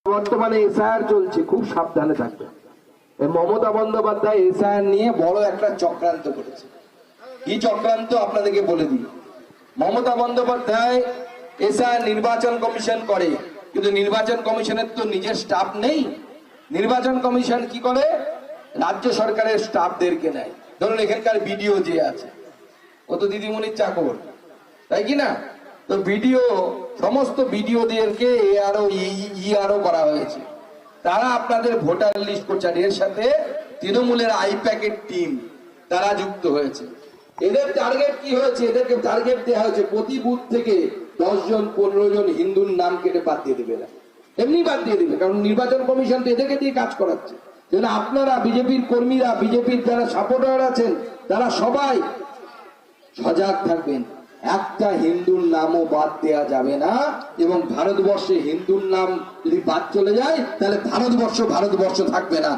বর্তমানে এসআইআর চলছে, খুব সাবধানে থাকবে। মমতা বন্দ্যোপাধ্যায় এসআইআর নিয়ে বড় একটা চক্রান্ত করেছে। কি চক্রান্ত আপনাদেরকে বলে দিই। মমতা বন্দ্যোপাধ্যায় এসআইআর নির্বাচন কমিশন করে, কিন্তু নির্বাচন কমিশনের তো নিজের স্টাফ নেই। নির্বাচন কমিশন কি করে, রাজ্য সরকারের স্টাফদেরকে নেয়। ধরুন এখানকার বিডিও যে আছে, ও তো দিদিমণির চাকর, তাই কি না? তো বিডিও, সমস্ত বিডিওদেরকে আরো করা হয়েছে। তারা আপনাদের ভোটার লিস্ট করছে। এর সাথে তৃণমূলের আইপ্যাকের টিম তারা যুক্ত হয়েছে। এদের টার্গেট কি হয়েছে? এদেরকে টার্গেট দেওয়া হয়েছে প্রতি বুথ থেকে 10 জন 15 জন হিন্দুর নাম কেটে বাদ দিয়ে দেবে না, এমনি বাদ দিয়ে দেবে। কারণ নির্বাচন কমিশন তো এদেরকে দিয়ে কাজ করাচ্ছে। যেন আপনারা বিজেপির কর্মীরা, বিজেপির যারা সাপোর্টার আছেন, তারা সবাই সজাগ থাকবেন। একটা হিন্দুর নামও বাদ দেওয়া যাবে না। এবং ভারতবর্ষে হিন্দুর নাম যদি বাদ চলে যায়, তাহলে ভারতবর্ষ থাকবে না।